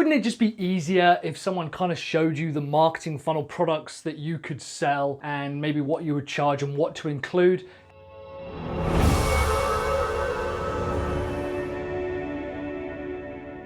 wouldn't it just be easier if someone kind of showed you the marketing funnel products that you could sell and maybe what you would charge and what to include?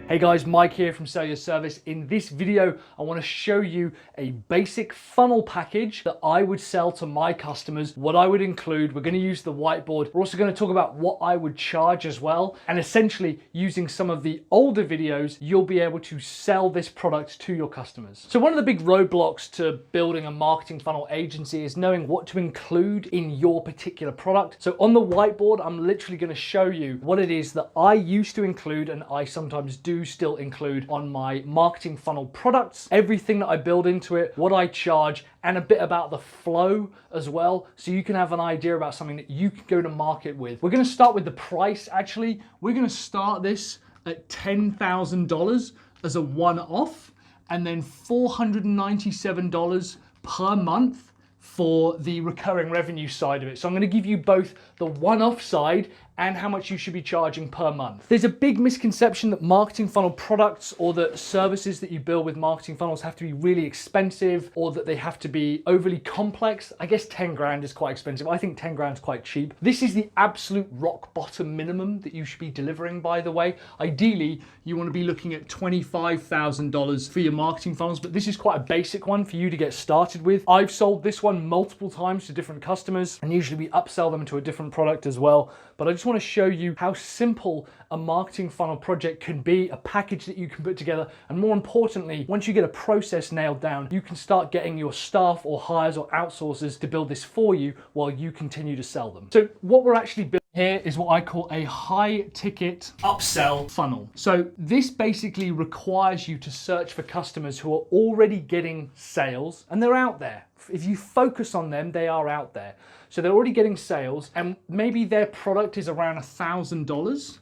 Hey guys, Mike here from Sell Your Service. In this video, I want to show you a basic funnel package that I would sell to my customers, what I would include. We're going to use the whiteboard. We're also going to talk about what I would charge as well. And essentially, using some of the older videos, you'll be able to sell this product to your customers. So one of the big roadblocks to building a marketing funnel agency is knowing what to include in your particular product. So on the whiteboard, I'm literally going to show you what it is that I used to include and I sometimes do still include on my marketing funnel products, everything that I build into it, what I charge, and a bit about the flow as well, so you can have an idea about something that you can go to market with. We're going to start with the price. Actually, we're going to start this at $10,000 as a one-off, and then $497 per month for the recurring revenue side of it. So I'm going to give you both the one-off side and how much you should be charging per month. There's a big misconception that marketing funnel products or that services that you build with marketing funnels have to be really expensive or that they have to be overly complex. I guess 10 grand is quite expensive. I think 10 grand is quite cheap. This is the absolute rock bottom minimum that you should be delivering, by the way. Ideally, you want to be looking at $25,000 for your marketing funnels, but this is quite a basic one for you to get started with. I've sold this one multiple times to different customers, and usually we upsell them to a different product as well. But I just want to show you how simple a marketing funnel project can be, a package that you can put together. And more importantly, once you get a process nailed down, you can start getting your staff or hires or outsourcers to build this for you while you continue to sell them. So what we're actually building here is what I call a high ticket upsell funnel. So this basically requires you to search for customers who are already getting sales, and they're out there. If you focus on them, they are out there. So they're already getting sales, and maybe their product is around $1,000.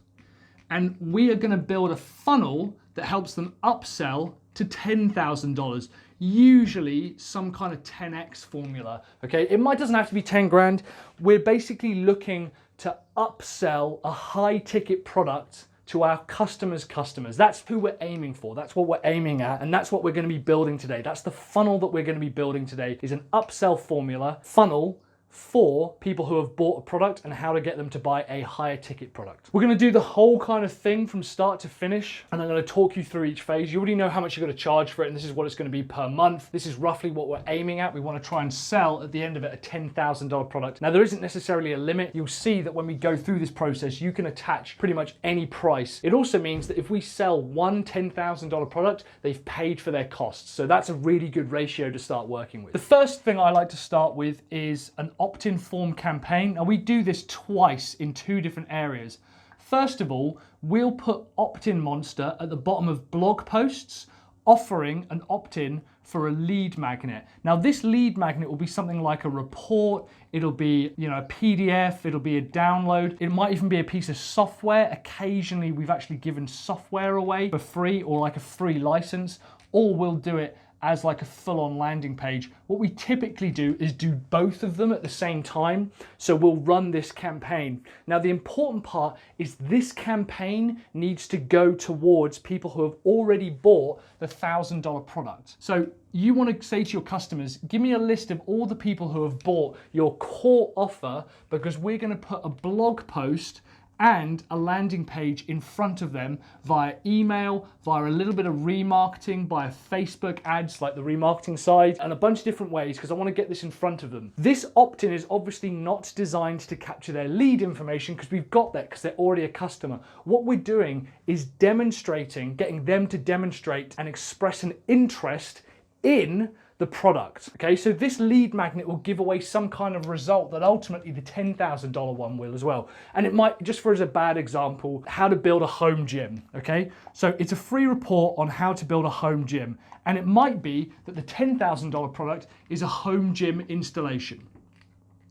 And we are going to build a funnel that helps them upsell to $10,000. Usually some kind of 10x formula. Okay, it doesn't have to be 10 grand. We're basically looking to upsell a high ticket product to our customers' customers. That's who we're aiming for. That's what we're aiming at. And that's what we're going to be building today. That's the funnel that we're going to be building today, is an upsell formula funnel for people who have bought a product and how to get them to buy a higher ticket product. We're going to do the whole kind of thing from start to finish, and I'm going to talk you through each phase. You already know how much you're going to charge for it, and this is what it's going to be per month. This is roughly what we're aiming at. We want to try and sell at the end of it a $10,000 product. Now, there isn't necessarily a limit. You'll see that when we go through this process, you can attach pretty much any price. It also means that if we sell one $10,000 product, they've paid for their costs. So that's a really good ratio to start working with. The first thing I like to start with is an opt-in form campaign. Now, we do this twice in two different areas. First of all, we'll put optinmonster at the bottom of blog posts offering an opt-in for a lead magnet. Now, this lead magnet will be something like a report. It'll be, a PDF. It'll be a download. It might even be a piece of software. Occasionally, we've actually given software away for free or like a free license, or we'll do it as like a full-on landing page. What we typically do is do both of them at the same time. So we'll run this campaign. Now, the important part is this campaign needs to go towards people who have already bought the $1,000 product. So you want to say to your customers, give me a list of all the people who have bought your core offer, because we're going to put a blog post and a landing page in front of them via email, via a little bit of remarketing, via Facebook ads, like the remarketing side, and a bunch of different ways, because I want to get this in front of them. This opt-in is obviously not designed to capture their lead information, because we've got that, because they're already a customer. What we're doing is demonstrating, getting them to demonstrate and express an interest in the product. Okay, so this lead magnet will give away some kind of result that ultimately the $10,000 one will as well. And it might, just for as a bad example, how to build a home gym. Okay, so it's a free report on how to build a home gym. And it might be that the $10,000 product is a home gym installation.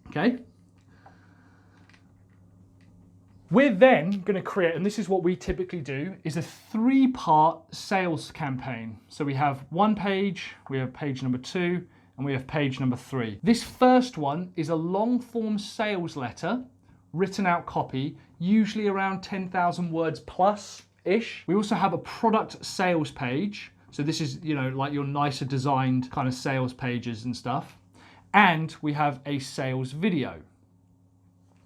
Okay. We're then going to create, and this is what we typically do, is a 3-part sales campaign. So we have one page, we have page number 2, and we have page number 3. This first one is a long form sales letter, written out copy, usually around 10,000 words plus. month-ish. We also have a product sales page. So this is, you know, like your nicer designed kind of sales pages and stuff. And we have a sales video.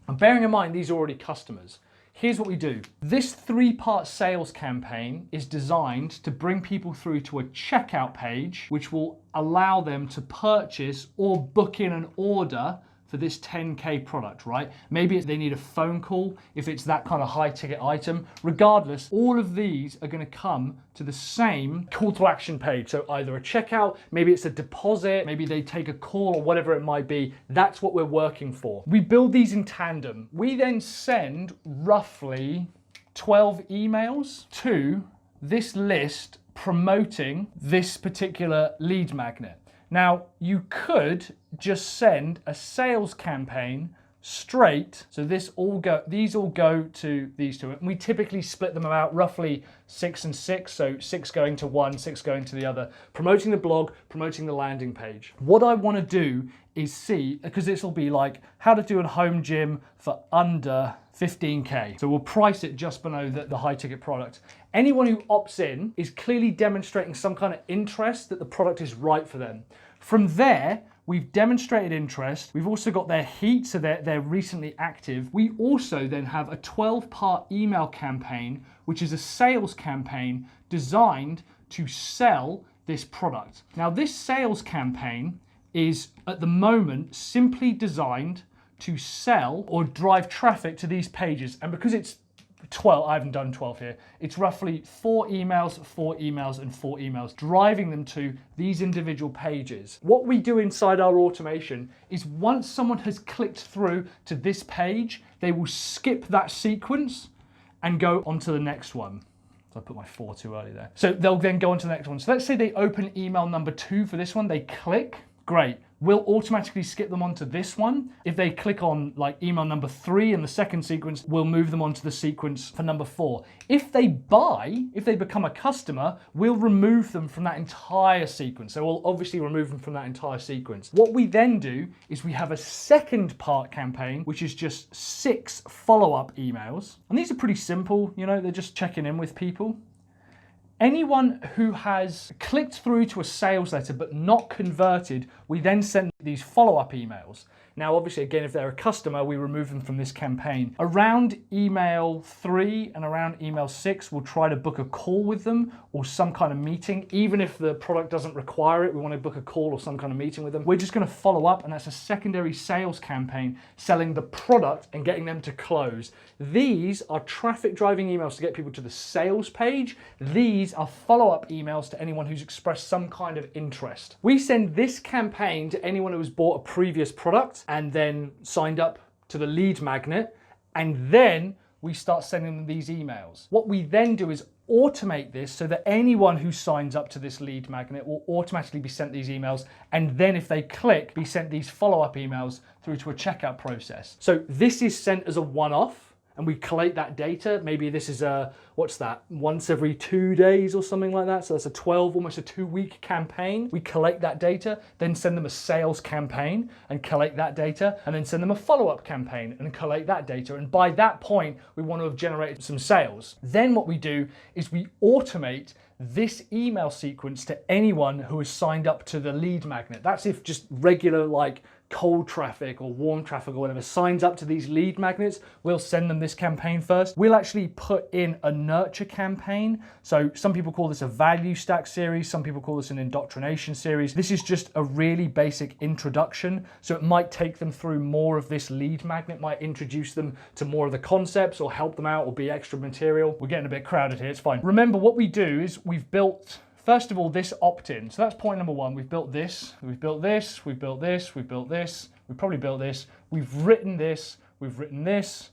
And bearing in mind, these are already customers. Here's what we do. This 3-part sales campaign is designed to bring people through to a checkout page, which will allow them to purchase or book in an order for this 10K product, right? Maybe they need a phone call if it's that kind of high ticket item. Regardless, all of these are gonna come to the same call to action page. So either a checkout, maybe it's a deposit, maybe they take a call or whatever it might be. That's what we're working for. We build these in tandem. We then send roughly 12 emails to this list promoting this particular lead magnet. Now, you could just send a sales campaign straight, so these all go to these two. And we typically split them about roughly 6 and 6, so 6 going to one, 6 going to the other, promoting the blog, promoting the landing page. What I want to do is see, because this will be like how to do a home gym for under 15K. So we'll price it just below the high ticket product. Anyone who opts in is clearly demonstrating some kind of interest that the product is right for them. From there, we've demonstrated interest. We've also got their heat, so they're recently active. We also then have a 12-part email campaign, which is a sales campaign designed to sell this product. Now, this sales campaign is at the moment simply designed to sell or drive traffic to these pages. And because it's 12, I haven't done 12 here, it's roughly 4 emails, 4 emails, and 4 emails, driving them to these individual pages. What we do inside our automation is once someone has clicked through to this page, they will skip that sequence and go on to the next one. So I put my 4 too early there. So they'll then go on to the next one. So let's say they open email number 2 for this one, they click, great. We'll automatically skip them onto this one. If they click on like email number 3 in the second sequence, we'll move them onto the sequence for number 4. If they buy, if they become a customer, we'll remove them from that entire sequence. So we'll obviously remove them from that entire sequence. What we then do is we have a second part campaign, which is just 6 follow-up emails. And these are pretty simple, you know, they're just checking in with people. Anyone who has clicked through to a sales letter but not converted, we then send these follow-up emails. Now, obviously, again, if they're a customer, we remove them from this campaign. Around email 3 and around email 6, we'll try to book a call with them or some kind of meeting. Even if the product doesn't require it, we want to book a call or some kind of meeting with them. We're just going to follow up, and that's a secondary sales campaign selling the product and getting them to close. These are traffic driving emails to get people to the sales page. These are follow-up emails to anyone who's expressed some kind of interest. We send this campaign to anyone who has bought a previous product and then signed up to the lead magnet, and then we start sending them these emails. What we then do is automate this so that anyone who signs up to this lead magnet will automatically be sent these emails, and then if they click, be sent these follow-up emails through to a checkout process. So this is sent as a one-off, and we collate that data. Maybe this is a, what's that, once every 2 days or something like that. So that's a 12, almost a 2-week campaign. We collect that data, then send them a sales campaign and collect that data, and then send them a follow-up campaign and collect that data. And by that point, we want to have generated some sales. Then what we do is we automate this email sequence to anyone who has signed up to the lead magnet. That's if just regular like cold traffic or warm traffic or whatever signs up to these lead magnets, we'll send them this campaign first. We'll actually put in a nurture campaign. So some people call this a value stack series. Some people call this an indoctrination series. This is just a really basic introduction. So it might take them through more of this lead magnet, might introduce them to more of the concepts or help them out or be extra material. We're getting a bit crowded here, it's fine. Remember what we do is we've built, first of all, this opt-in. So that's point number 1. We've built this, we've built this, we've built this, we've built this, we've probably built this, we've written this, we've written this,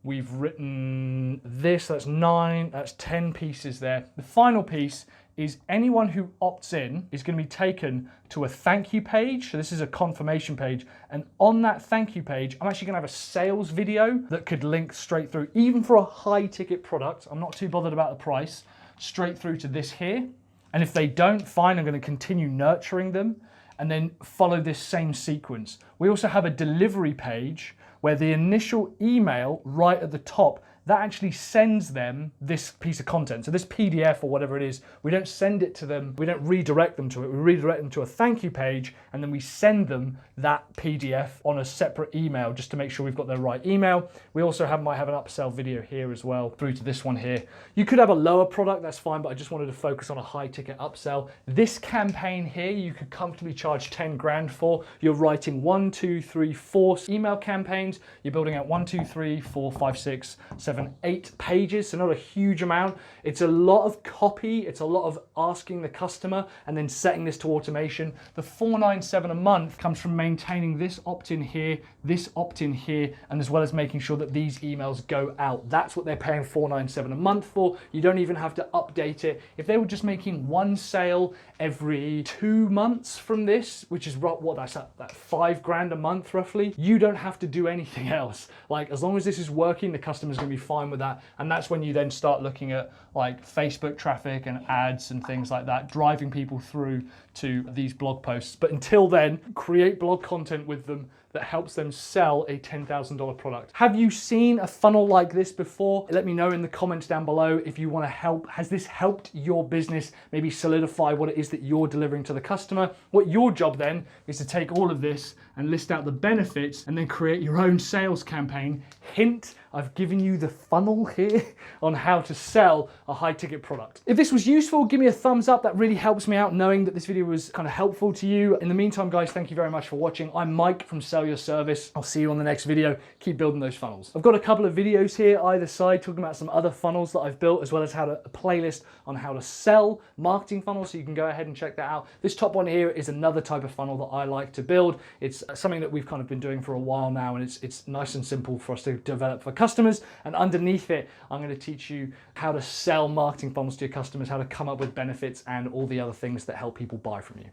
we've written this, that's 9, that's 10 pieces there. The final piece is anyone who opts in is going to be taken to a thank you page. So this is a confirmation page. And on that thank you page, I'm actually going to have a sales video that could link straight through, even for a high ticket product. I'm not too bothered about the price, straight through to this here. And if they don't, fine, I'm going to continue nurturing them and then follow this same sequence. We also have a delivery page where the initial email right at the top, that actually sends them this piece of content. So this PDF or whatever it is, we don't send it to them, we don't redirect them to it, we redirect them to a thank you page, and then we send them that PDF on a separate email just to make sure we've got their right email. We also might have an upsell video here as well through to this one here. You could have a lower product, that's fine, but I just wanted to focus on a high ticket upsell. This campaign here, you could comfortably charge 10 grand for. You're writing 1, 2, 3, 4 email campaigns. You're building out 1, 2, 3, 4, 5, 6, 7, 8 pages, so not a huge amount. It's a lot of copy, it's a lot of asking the customer and then setting this to automation. The $497 a month comes from maintaining this opt-in here, and as well as making sure that these emails go out. That's what they're paying $497 a month for. You don't even have to update it. If they were just making one sale every 2 months from this, which is what that's at, that 5 grand a month roughly, you don't have to do anything else. Like, as long as this is working, the customer's gonna be fine with that. And that's when you then start looking at like Facebook traffic and ads and things like that, driving people through to these blog posts. But until then, create blog content with them that helps them sell a $10,000 product. Have you seen a funnel like this before? Let me know in the comments down below if you want to help. Has this helped your business maybe solidify what it is that you're delivering to the customer? What your job then is to take all of this and list out the benefits and then create your own sales campaign. Hint, I've given you the funnel here on how to sell a high ticket product. If this was useful, give me a thumbs up. That really helps me out knowing that this video was kind of helpful to you. In the meantime, guys, thank you very much for watching. I'm Mike from Sell Your Service. I'll see you on the next video. Keep building those funnels. I've got a couple of videos here either side talking about some other funnels that I've built, as well as a playlist on how to sell marketing funnels, so you can go ahead and check that out. This top one here is another type of funnel that I like to build. It's something that we've kind of been doing for a while now, and it's nice and simple for us to develop for customers. And underneath it, I'm going to teach you how to sell marketing funnels to your customers, how to come up with benefits and all the other things that help people buy from you.